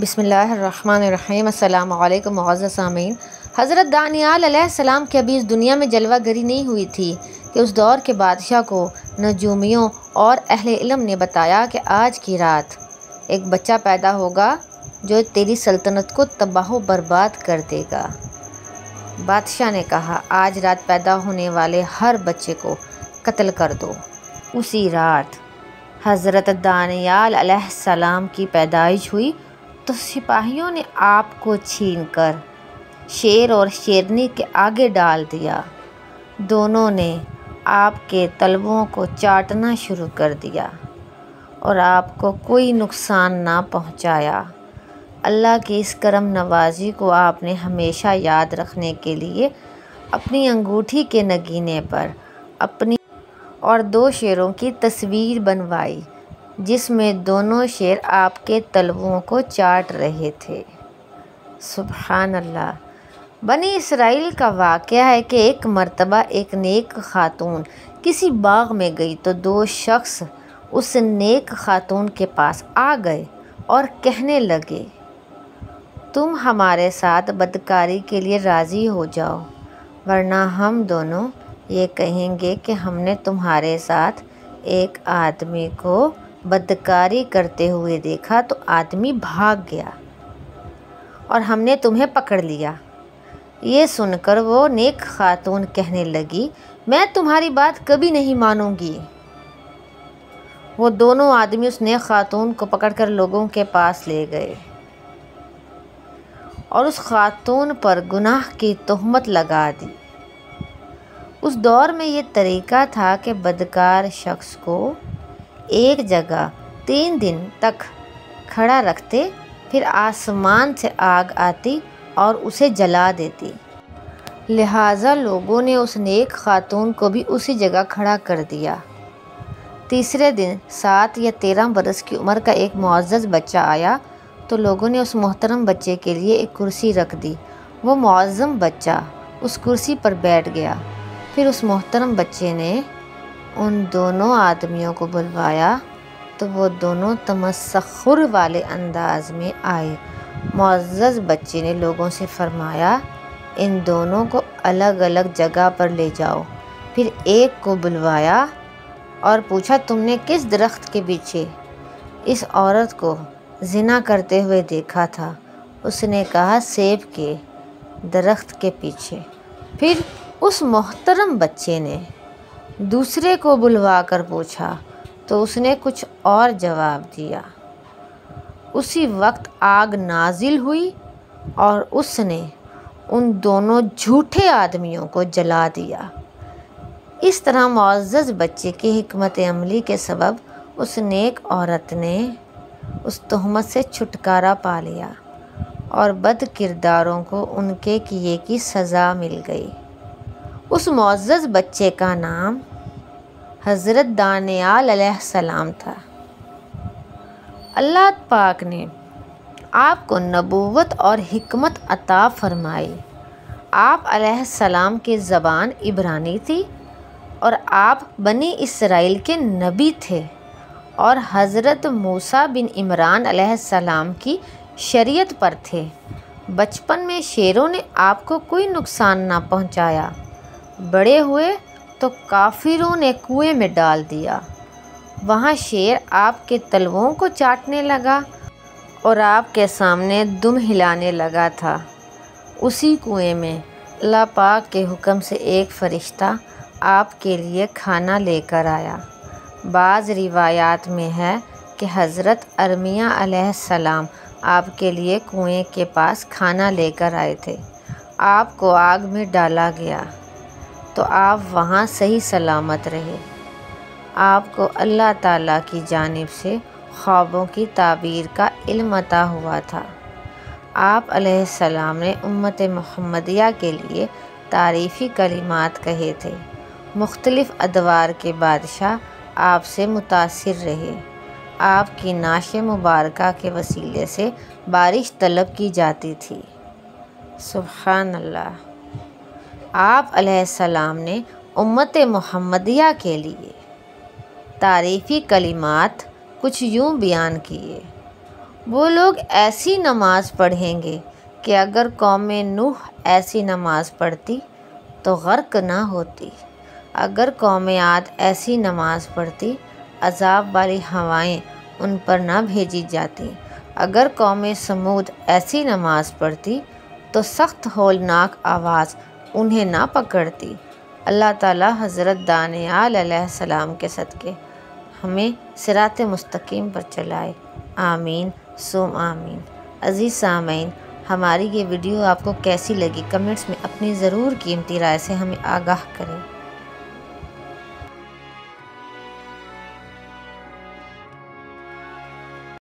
بسم اللہ الرحمن الرحیم۔ السلام علیکم معزز سامعین۔ حضرت دانیال علیہ السلام کی ابھی اس دنیا میں جلوہ گری نہیں ہوئی تھی کہ اس دور کے بادشاہ کو نجومیوں اور اہل علم نے بتایا کہ آج کی رات ایک بچہ پیدا ہوگا جو تیری سلطنت کو تباہ و برباد کر دے گا۔ بادشاہ نے کہا، آج رات پیدا ہونے والے ہر بچے کو قتل کر دو۔ اسی رات حضرت دانیال علیہ السلام کی پیدائش ہوئی تو سپاہیوں نے آپ کو چھین کر شیر اور شیرنی کے آگے ڈال دیا۔ دونوں نے آپ کے تلووں کو چاٹنا شروع کر دیا اور آپ کو کوئی نقصان نہ پہنچایا۔ اللہ کی اس کرم نوازی کو آپ نے ہمیشہ یاد رکھنے کے لیے اپنی انگوٹھی کے نگینے پر اپنی اور 2 شیروں کی تصویر بنوائی جس میں دونوں شیر آپ کے تلووں کو چاٹ رہے تھے۔ سبحان اللہ۔ بنی اسرائیل کا واقعہ ہے کہ ایک مرتبہ ایک نیک خاتون کسی باغ میں گئی تو 2 شخص اس نیک خاتون کے پاس آ گئے اور کہنے لگے، تم ہمارے ساتھ بدکاری کے لیے راضی ہو جاؤ، ورنہ ہم دونوں یہ کہیں گے کہ ہم نے تمہارے ساتھ ایک آدمی کو بدکاری کرتے ہوئے دیکھا تو آدمی بھاگ گیا اور ہم نے تمہیں پکڑ لیا۔ یہ سن کر وہ نیک خاتون کہنے لگی، میں تمہاری بات کبھی نہیں مانوں گی۔ وہ دونوں آدمی اس نیک خاتون کو پکڑ کر لوگوں کے پاس لے گئے اور اس خاتون پر گناہ کی تہمت لگا دی۔ اس دور میں یہ طریقہ تھا کہ بدکار شخص کو ایک جگہ 3 دن تک کھڑا رکھتے، پھر آسمان سے آگ آتی اور اسے جلا دیتی۔ لہٰذا لوگوں نے اس نیک خاتون کو بھی اسی جگہ کھڑا کر دیا۔ تیسرے دن 7 یا 13 برس کی عمر کا ایک معزز بچہ آیا تو لوگوں نے اس محترم بچے کے لیے ایک کرسی رکھ دی۔ وہ معظم بچہ اس کرسی پر بیٹھ گیا۔ پھر اس محترم بچے نے ان دونوں آدمیوں کو بلوایا تو وہ دونوں تمسخر والے انداز میں آئے۔ معزز بچے نے لوگوں سے فرمایا، ان دونوں کو الگ الگ جگہ پر لے جاؤ۔ پھر ایک کو بلوایا اور پوچھا، تم نے کس درخت کے پیچھے اس عورت کو زنا کرتے ہوئے دیکھا تھا؟ اس نے کہا، سیب کے درخت کے پیچھے۔ پھر اس محترم بچے نے دوسرے کو بلوا کر پوچھا تو اس نے کچھ اور جواب دیا۔ اسی وقت آگ نازل ہوئی اور اس نے ان دونوں جھوٹے آدمیوں کو جلا دیا۔ اس طرح معزز بچے کی حکمت عملی کے سبب اس نیک عورت نے اس تہمت سے چھٹکارا پا لیا اور بد کرداروں کو ان کے کیے کی سزا مل گئی۔ اس معزز بچے کا نام حضرت دانیال علیہ السلام تھا۔ اللہ پاک نے آپ کو نبوت اور حکمت عطا فرمائی۔ آپ علیہ السلام کی زبان عبرانی تھی اور آپ بنی اسرائیل کے نبی تھے اور حضرت موسیٰ بن عمران علیہ السلام کی شریعت پر تھے۔ بچپن میں شیروں نے آپ کو کوئی نقصان نہ پہنچایا، بڑے ہوئے تو کافروں نے کنویں میں ڈال دیا۔ وہاں شیر آپ کے تلووں کو چاٹنے لگا اور آپ کے سامنے دم ہلانے لگا تھا۔ اسی کنویں میں اللہ پاک کے حکم سے ایک فرشتہ آپ کے لیے کھانا لے کر آیا۔ بعض روایات میں ہے کہ حضرت ارمیہ علیہ السلام آپ کے لیے کنویں کے پاس کھانا لے کر آئے تھے۔ آپ کو آگ میں ڈالا گیا تو آپ وہاں صحیح سلامت رہے۔ آپ کو اللہ تعالیٰ کی جانب سے خوابوں کی تعبیر کا علم عطا ہوا تھا۔ آپ علیہ السلام نے امت محمدیہ کے لیے تعریفی کلمات کہے تھے۔ مختلف ادوار کے بادشاہ آپ سے متاثر رہے۔ آپ کی نعش مبارکہ کے وسیلے سے بارش طلب کی جاتی تھی۔ سبحان اللہ۔ آپ علیہ السلام نے امت محمدیہ کے لیے تعریفی کلمات کچھ یوں بیان کیے، وہ لوگ ایسی نماز پڑھیں گے کہ اگر قوم نوح ایسی نماز پڑھتی تو غرق نہ ہوتی، اگر قوم عاد ایسی نماز پڑھتی عذاب والی ہوائیں ان پر نہ بھیجی جاتی، اگر قوم سمود ایسی نماز پڑھتی تو سخت ہولناک آواز انہیں نہ پکڑتی۔ اللہ تعالی حضرت دانیال علیہ السلام کے صدقے ہمیں صراط مستقیم پر چلائے، آمین ثم آمین۔ عزیز سامعین، ہماری یہ ویڈیو آپ کو کیسی لگی کمنٹس میں اپنی ضرور قیمتی رائے سے ہمیں آگاہ کریں۔